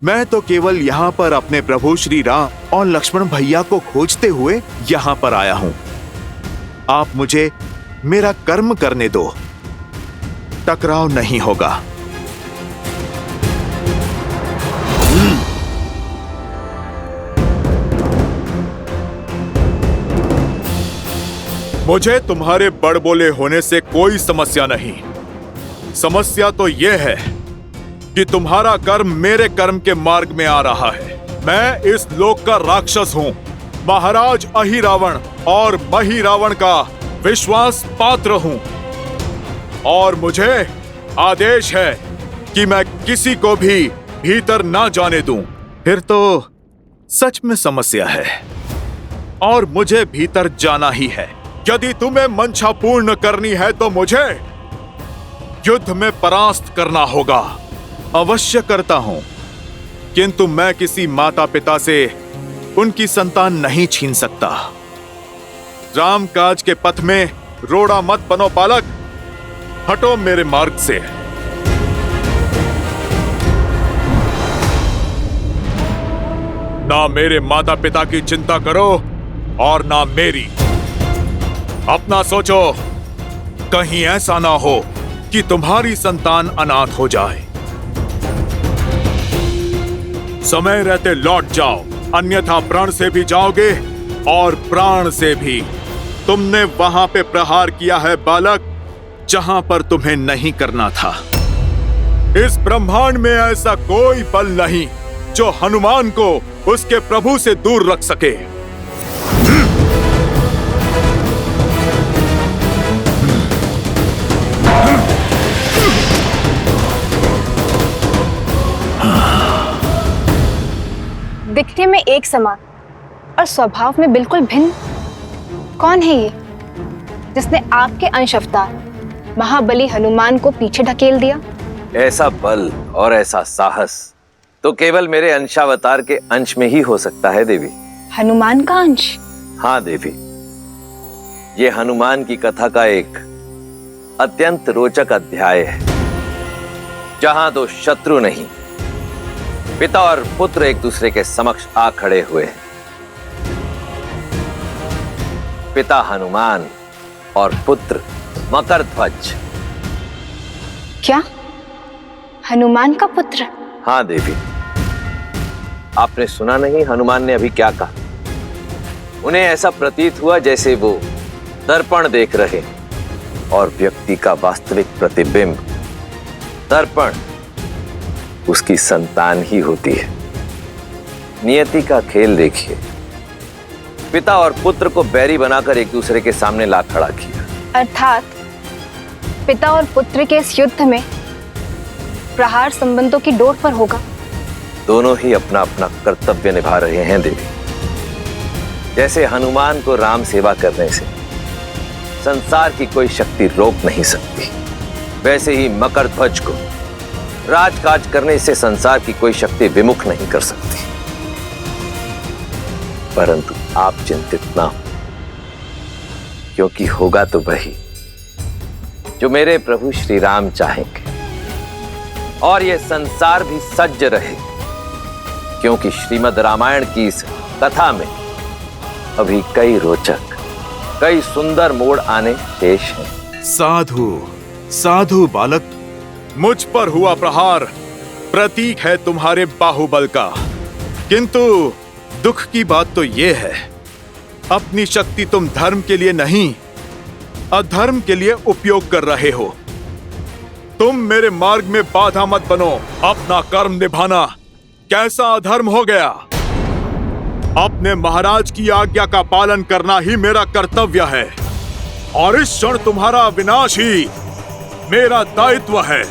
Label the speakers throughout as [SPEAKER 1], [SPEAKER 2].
[SPEAKER 1] मैं तो केवल यहाँ पर अपने प्रभु श्री राम और लक्ष्मण भैया को खोजते हुए यहाँ पर आया हूँ। आप मुझे मेरा कर्म करने दो, टकराव नहीं होगा। मुझे तुम्हारे बड़बोले होने से कोई समस्या नहीं। समस्या तो यह है कि तुम्हारा कर्म मेरे कर्म के मार्ग में आ रहा है। मैं इस लोक का राक्षस हूँ, महाराज अहिरावण और महिरावण का विश्वास पात्र हूँ, और मुझे आदेश है कि मैं किसी को भी भीतर ना जाने दूं। फिर तो सच में समस्या है और मुझे भीतर जाना ही है। यदि तुम्हें मंशा पूर्ण करनी है तो मुझे युद्ध में परास्त करना होगा। अवश्य करता हूं, किंतु मैं किसी माता पिता से उनकी संतान नहीं छीन सकता। राम काज के पथ में रोड़ा मत बनो बालक, हटो मेरे मार्ग से। ना मेरे माता पिता की चिंता करो और ना मेरी। अपना सोचो, कहीं ऐसा ना हो कि तुम्हारी संतान अनाथ हो जाए। समय रहते लौट जाओ, अन्यथा प्राण से भी जाओगे और प्राण से भी। तुमने वहां पे प्रहार किया है बालक, जहां पर तुम्हें नहीं करना था। इस ब्रह्मांड में ऐसा कोई बल नहीं जो हनुमान को उसके प्रभु से दूर रख सके।
[SPEAKER 2] दिखने में एक समान और स्वभाव में बिल्कुल भिन्न। कौन है ये जिसने आपके अंश अवतार महाबली हनुमान को पीछे ढकेल दिया?
[SPEAKER 3] ऐसा बल और ऐसा साहस तो केवल मेरे अंशावतार के अंश में ही हो सकता है देवी।
[SPEAKER 2] हनुमान का अंश?
[SPEAKER 3] हाँ देवी, ये हनुमान की कथा का एक अत्यंत रोचक अध्याय है, जहां दो शत्रु नहीं, पिता और पुत्र एक दूसरे के समक्ष आ खड़े हुए हैं। पिता हनुमान और पुत्र मकरध्वज।
[SPEAKER 2] क्या हनुमान का पुत्र?
[SPEAKER 3] हाँ देवी, आपने सुना नहीं हनुमान ने अभी क्या कहा? उन्हें ऐसा प्रतीत हुआ जैसे वो दर्पण देख रहे और व्यक्ति का वास्तविक प्रतिबिंब दर्पण उसकी संतान ही होती है। नियति का खेल देखिए, पिता और पुत्र को बैरी बनाकर एक दूसरे के सामने ला खड़ा किया।
[SPEAKER 2] अर्थात पिता और पुत्र के इस युद्ध में प्रहार संबंधों की डोर पर होगा।
[SPEAKER 3] दोनों ही अपना अपना कर्तव्य निभा रहे हैं देवी। जैसे हनुमान को राम सेवा करने से संसार की कोई शक्ति रोक नहीं सकती, वैसे ही मकरध्वज को राजकाज करने से संसार की कोई शक्ति विमुख नहीं कर सकती। परंतु आप चिंतित ना हो, क्योंकि होगा तो वही जो मेरे प्रभु श्री राम चाहेंगे, और यह संसार भी सज्ज रहे, क्योंकि श्रीमद् रामायण की इस कथा में अभी कई रोचक, कई सुंदर मोड़ आने शेष हैं।
[SPEAKER 1] साधु साधु बालक, मुझ पर हुआ प्रहार प्रतीक है तुम्हारे बाहुबल का, किंतु दुख की बात तो यह है, अपनी शक्ति तुम धर्म के लिए नहीं, अधर्म के लिए उपयोग कर रहे हो। तुम मेरे मार्ग में बाधा मत बनो। अपना कर्म निभाना कैसा अधर्म हो गया? अपने महाराज की आज्ञा का पालन करना ही मेरा कर्तव्य है, और इस क्षण तुम्हारा विनाश ही मेरा दायित्व है।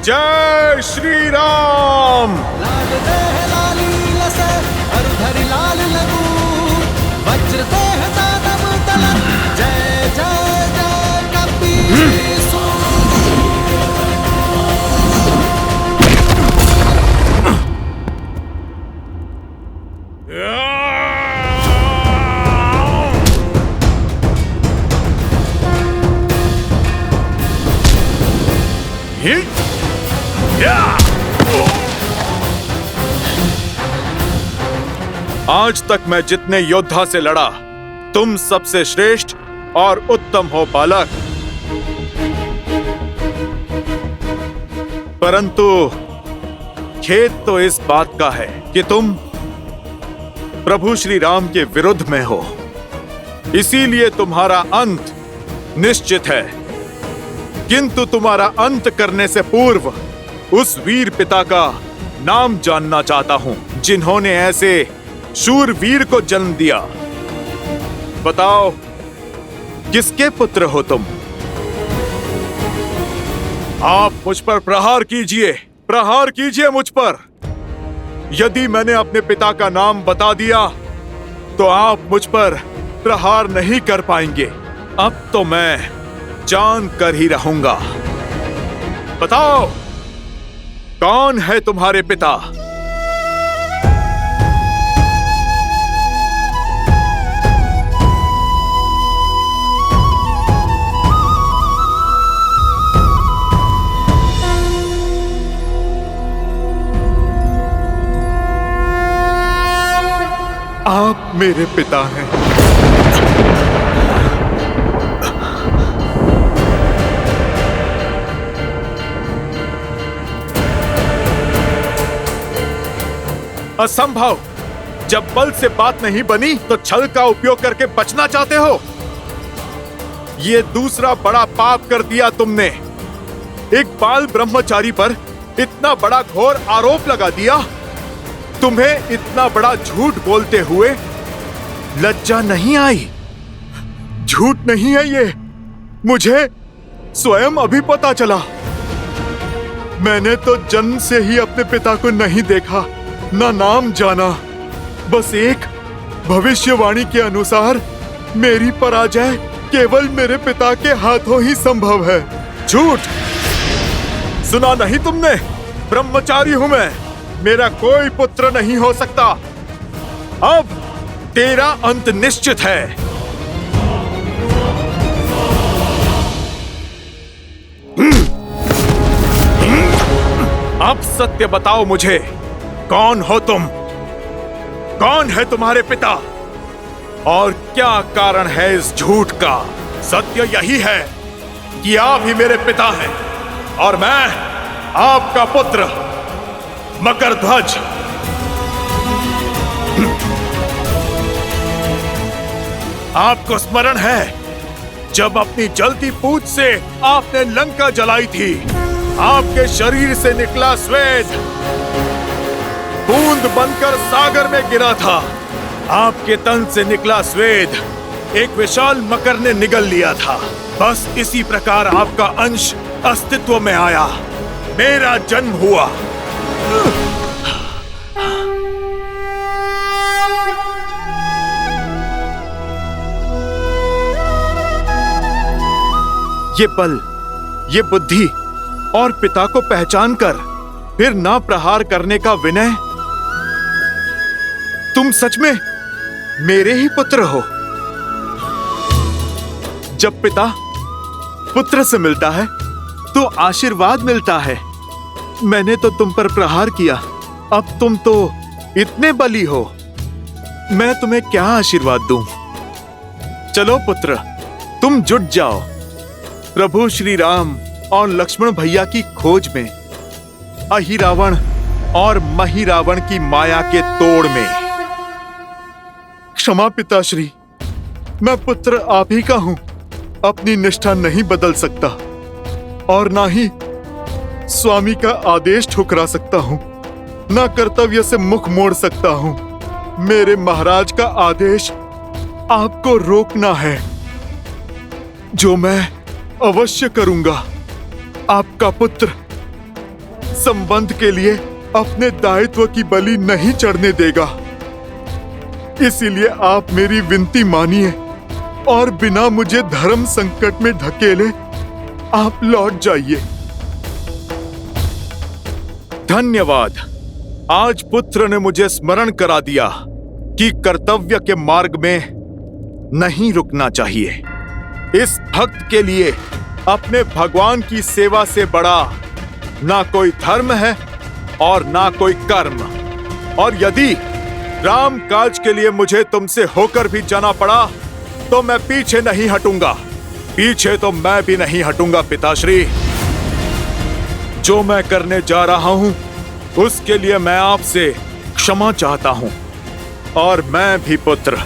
[SPEAKER 1] जय श्री राम।
[SPEAKER 4] लाल देह लाली लसे अरुधरि लाल लगू वज्र देह दानव तलन जय जय जय कपीसु।
[SPEAKER 1] आज तक मैं जितने योद्धा से लड़ा, तुम सबसे श्रेष्ठ और उत्तम हो बालक। परंतु खेद तो इस बात का है कि तुम प्रभु श्री राम के विरुद्ध में हो। इसीलिए तुम्हारा अंत निश्चित है। किंतु तुम्हारा अंत करने से पूर्व उस वीर पिता का नाम जानना चाहता हूं जिन्होंने ऐसे शूरवीर को जन्म दिया। बताओ, किसके पुत्र हो तुम? आप मुझ पर प्रहार कीजिए मुझ पर। यदि मैंने अपने पिता का नाम बता दिया तो आप मुझ पर प्रहार नहीं कर पाएंगे। अब तो मैं जान कर ही रहूंगा। बताओ, कौन है तुम्हारे पिता? आप मेरे पिता हैं। असंभव। जब बल से बात नहीं बनी तो छल का उपयोग करके बचना चाहते हो। ये दूसरा बड़ा पाप कर दिया तुमने। एक बाल ब्रह्मचारी पर इतना बड़ा घोर आरोप लगा दिया। तुम्हें इतना बड़ा झूठ बोलते हुए लज्जा नहीं आई? झूठ नहीं है ये, मुझे स्वयं अभी पता चला। मैंने तो जन्म से ही अपने पिता को नहीं देखा, ना नाम जाना। बस एक भविष्यवाणी के अनुसार मेरी पराजय केवल मेरे पिता के हाथों ही संभव है। झूठ! सुना नहीं तुमने? ब्रह्मचारी हूं मैं, मेरा कोई पुत्र नहीं हो सकता। अब तेरा अंत निश्चित है। अब सत्य बताओ मुझे, कौन हो तुम? कौन है तुम्हारे पिता? और क्या कारण है इस झूठ का? सत्य यही है कि आप ही मेरे पिता हैं और मैं आपका पुत्र मकरध्वज। आपको स्मरण है जब अपनी जलती पूंछ से आपने लंका जलाई थी? आपके शरीर से निकला स्वेद बूंद बनकर सागर में गिरा था। आपके तन से निकला स्वेद एक विशाल मकर ने निगल लिया था। बस इसी प्रकार आपका अंश अस्तित्व में आया, मेरा जन्म हुआ। ये बल, ये बुद्धि और पिता को पहचान कर फिर ना प्रहार करने का विनय, तुम सच में मेरे ही पुत्र हो। जब पिता पुत्र से मिलता है तो आशीर्वाद मिलता है। मैंने तो तुम पर प्रहार किया, अब तुम तो इतने बली हो, मैं तुम्हें क्या आशीर्वाद दूं? चलो पुत्र, तुम जुट जाओ प्रभु श्री राम और लक्ष्मण भैया की खोज में, अहिरावण और महिरावण की माया के तोड़ में। क्षमा पिताश्री, मैं पुत्र आप ही का हूं, अपनी निष्ठा नहीं बदल सकता और ना ही स्वामी का आदेश ठुकरा सकता हूं, ना कर्तव्य से मुख मोड़ सकता हूं। मेरे महाराज का आदेश आपको रोकना है, जो मैं अवश्य करूंगा। आपका पुत्र संबंध के लिए अपने दायित्व की बलि नहीं चढ़ने देगा, इसीलिए आप मेरी विनती मानिए और बिना मुझे धर्म संकट में धकेले आप लौट जाइए। धन्यवाद, आज पुत्र ने मुझे स्मरण करा दिया कि कर्तव्य के मार्ग में नहीं रुकना चाहिए। इस भक्त के लिए अपने भगवान की सेवा से बड़ा ना कोई धर्म है और ना कोई कर्म। और यदि राम काज के लिए मुझे तुमसे होकर भी जाना पड़ा तो मैं पीछे नहीं हटूंगा, पीछे तो मैं भी नहीं हटूंगा पिताश्री। जो मैं करने जा रहा हूं उसके लिए मैं आपसे क्षमा चाहता हूं। और मैं भी पुत्र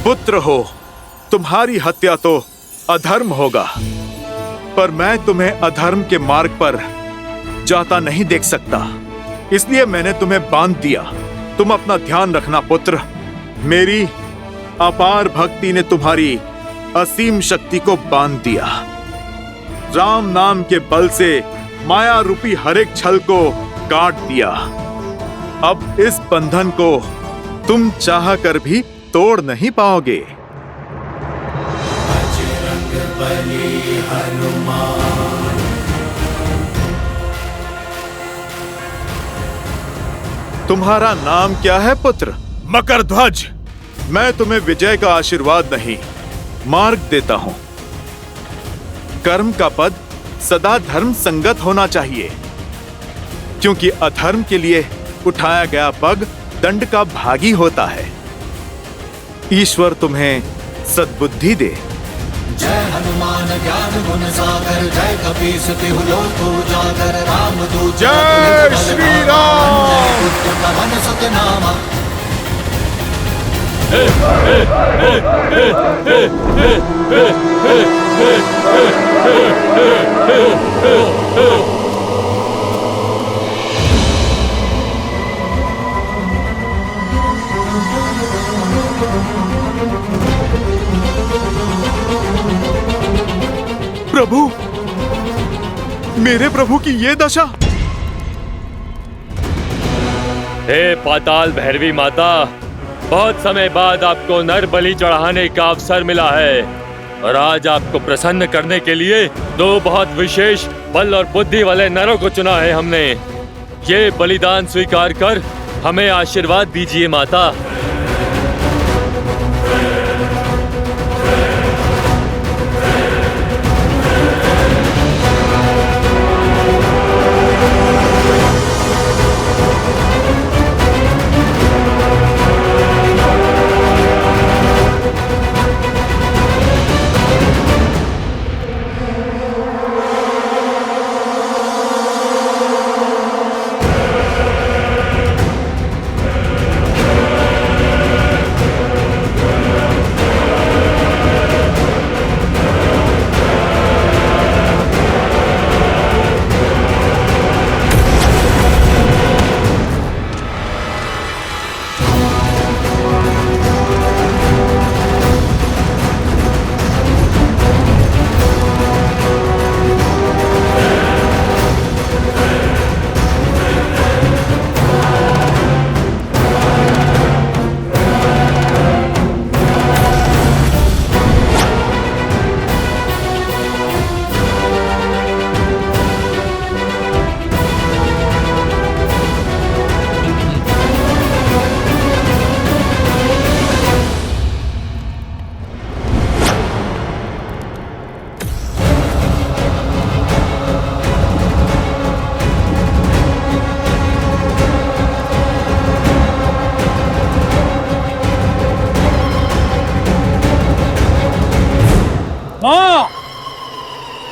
[SPEAKER 1] पुत्र हो, तुम्हारी हत्या तो अधर्म होगा, पर मैं तुम्हें अधर्म के मार्ग पर जाता नहीं देख सकता, इसलिए मैंने तुम्हें बांध दिया। तुम अपना ध्यान रखना पुत्र, मेरी अपार भक्ति ने तुम्हारी असीम शक्ति को बांध दिया। राम नाम के बल से माया रूपी हर एक छल को काट दिया। अब इस बंधन को तुम चाह कर भी तोड़ नहीं पाओगे। तुम्हारा नाम क्या है पुत्र? मकरध्वज। मैं तुम्हें विजय का आशीर्वाद नहीं, मार्ग देता हूं। कर्म का पद सदा धर्म संगत होना चाहिए, क्योंकि अधर्म के लिए उठाया गया पग दंड का भागी होता है। ईश्वर तुम्हें सद्बुद्धि दे।
[SPEAKER 4] जय हनुमान ज्ञान गुण सागर, जय कपीस तिहु लोक उजागर, रामदूत
[SPEAKER 1] जय श्री राम।
[SPEAKER 4] पुत्र पवन सुत नामा।
[SPEAKER 1] प्रभु, मेरे प्रभु की ये दशा।
[SPEAKER 5] हे पाताल भैरवी माता, बहुत समय बाद आपको नर बलि चढ़ाने का अवसर मिला है और आज आपको प्रसन्न करने के लिए दो बहुत विशेष बल और बुद्धि वाले नरों को चुना है हमने। ये बलिदान स्वीकार कर हमें आशीर्वाद दीजिए माता।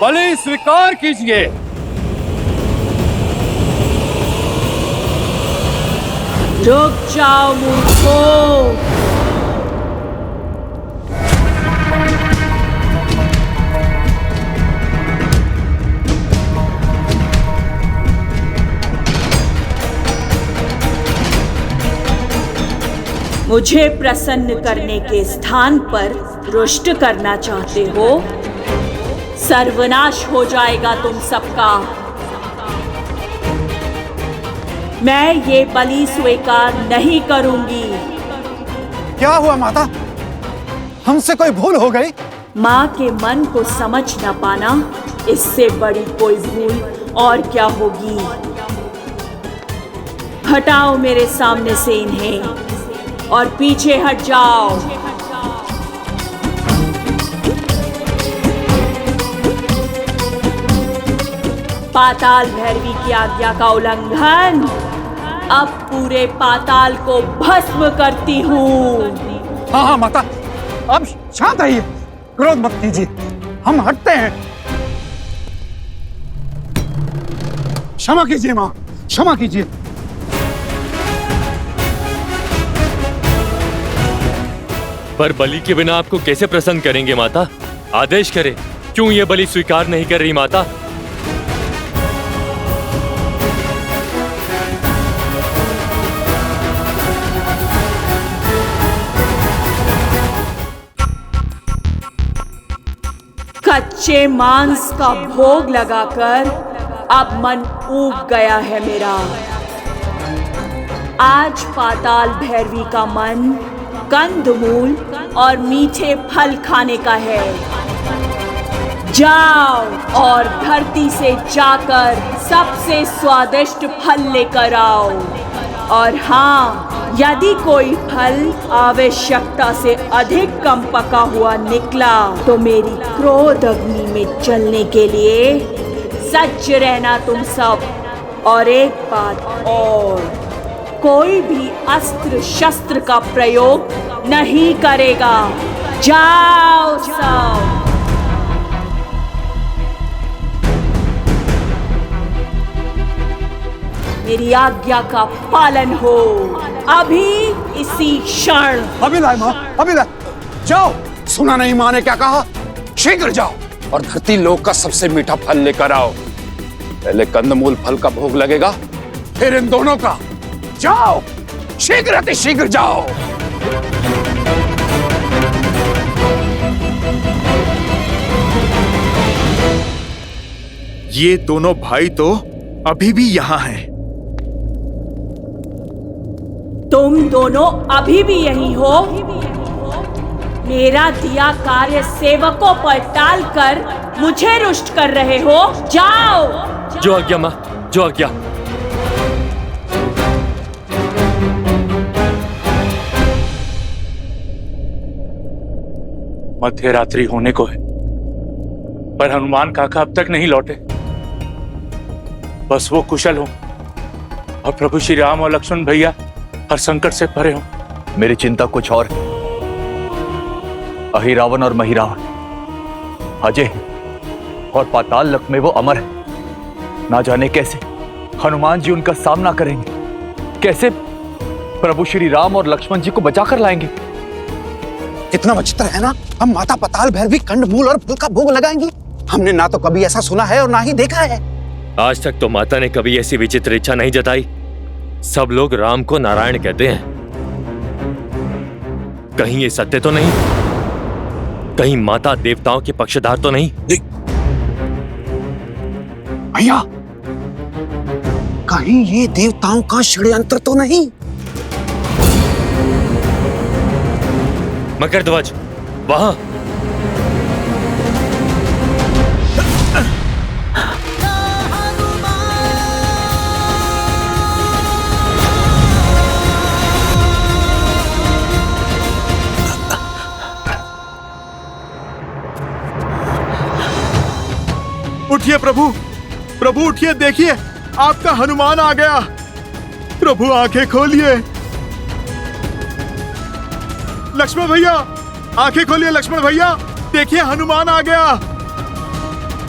[SPEAKER 5] बलि स्वीकार कीजिए।
[SPEAKER 6] रुक जाओ मूर्खों। मुझे प्रसन्न करने के स्थान पर रुष्ट करना चाहते हो? सर्वनाश हो जाएगा तुम सबका। मैं ये बलि स्वीकार नहीं करूंगी।
[SPEAKER 7] क्या हुआ माता? हमसे कोई भूल हो गई?
[SPEAKER 6] माँ के मन को समझ न पाना, इससे बड़ी कोई भूल और क्या होगी। हटाओ मेरे सामने से इन्हें और पीछे हट जाओ। पाताल भैरवी की आज्ञा का उल्लंघन। अब पूरे पाताल को भस्म करती हूँ।
[SPEAKER 7] हाँ हाँ माता, अब शांत आइए, क्रोध मत कीजिए, हम हटते हैं। क्षमा कीजिए माँ, क्षमा कीजिए।
[SPEAKER 5] पर बलि के बिना आपको कैसे प्रसन्न करेंगे माता? आदेश करें, क्यों ये बलि स्वीकार नहीं कर रही माता?
[SPEAKER 6] कच्चे मांस का भोग लगाकर अब मन ऊब गया है मेरा। आज पाताल भैरवी का मन कंदमूल और मीठे फल खाने का है। जाओ और धरती से जाकर सबसे स्वादिष्ट फल लेकर आओ। और हाँ, यदि कोई फल आवश्यकता से अधिक कम पका हुआ निकला तो मेरी क्रोध अग्नि में जलने के लिए सज्ज रहना तुम सब। और एक बात और, कोई भी अस्त्र शस्त्र का प्रयोग नहीं करेगा। जाओ सब। मेरी आज्ञा का पालन हो अभी इसी क्षण।
[SPEAKER 7] अभी लाए माँ, अभी लाए। जाओ, सुना नहीं माँ ने क्या कहा? शीघ्र जाओ और धरती लोक का सबसे मीठा फल लेकर आओ। पहले कंदमूल फल का भोग लगेगा, फिर इन दोनों का। जाओ, शीघ्र अति शीघ्र जाओ।
[SPEAKER 1] ये दोनों भाई तो अभी भी यहाँ हैं।
[SPEAKER 6] तुम दोनों अभी भी यही हो? मेरा दिया कार्य सेवकों पर टालकर मुझे रुष्ट कर रहे हो? जाओ।
[SPEAKER 5] जो आज्ञा माँ, जो आज्ञा।
[SPEAKER 8] मध्य रात्रि होने को है, पर हनुमान काका अब तक नहीं लौटे। बस वो कुशल हो और प्रभु श्री राम और लक्ष्मण भैया हर संकट से परे हो।
[SPEAKER 9] मेरी चिंता कुछ और। अहिरावण और महिरावण अजय हैं और पाताल लोक में वो अमर है। ना जाने कैसे हनुमान जी उनका सामना करेंगे, कैसे प्रभु श्री राम और लक्ष्मण जी को बचाकर लाएंगे।
[SPEAKER 7] कितना विचित्र है ना, हम माता पाताल भैरवी कंदमूल और फल का भोग लगाएंगी। हमने ना तो कभी ऐसा सुना है और ना ही देखा है।
[SPEAKER 5] आज तक तो माता ने कभी ऐसी विचित्र इच्छा नहीं जताई। सब लोग राम को नारायण कहते हैं। कहीं ये सत्य तो नहीं? कहीं माता देवताओं के पक्षधर तो नहीं?
[SPEAKER 7] भैया, कहीं ये देवताओं का षड्यंत्र तो नहीं?
[SPEAKER 5] मकरध्वज, वहां।
[SPEAKER 1] उठिए प्रभु, प्रभु उठिए, देखिए आपका हनुमान आ गया। प्रभु आंखें खोलिए। लक्ष्मण भैया, आंखें खोलिए। लक्ष्मण भैया, देखिए हनुमान आ गया।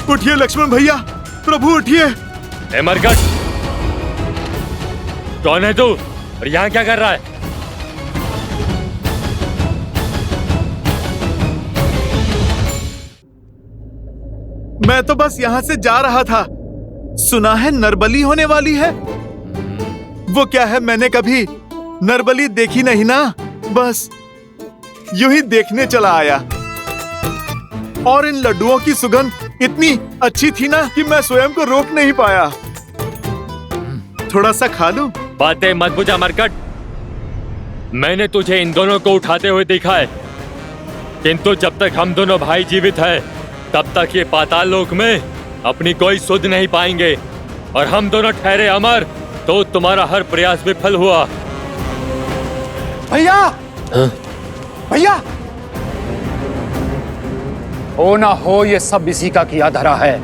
[SPEAKER 1] उठिए लक्ष्मण भैया, प्रभु उठिए।
[SPEAKER 5] ए मरकट, कौन है तू और यहाँ क्या कर रहा है?
[SPEAKER 1] मैं तो बस यहाँ से जा रहा था। सुना है नरबली होने वाली है। वो क्या है, मैंने कभी नरबली देखी नहीं ना, बस यूं ही देखने चला आया। और इन लड्डुओं की सुगंध इतनी अच्छी थी ना कि मैं स्वयं को रोक नहीं पाया। थोड़ा सा खा लूं?
[SPEAKER 5] बातें मत बुझा मरकट। मैंने तुझे इन दोनों को उठाते हुए देखा है, किंतु जब तक हम दोनों भाई जीवित हैं, तब तक ये पाताल लोक में अपनी कोई सुध नहीं पाएंगे। और हम दोनों ठहरे अमर तो तुम्हारा हर प्रयास विफल हुआ।
[SPEAKER 7] भैया, भैया, हो ना हो ये सब इसी का किया धरा है।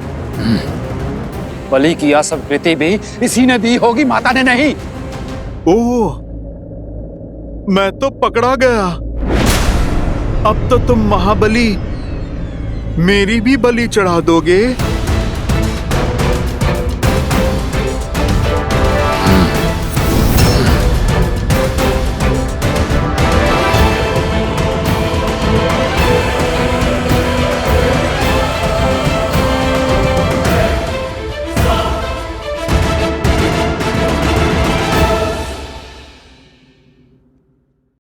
[SPEAKER 7] बलि की यह सब कृति भी इसी ने दी होगी, माता ने नहीं।
[SPEAKER 1] ओह, मैं तो पकड़ा गया। अब तो तुम महाबली मेरी भी बलि चढ़ा दोगे।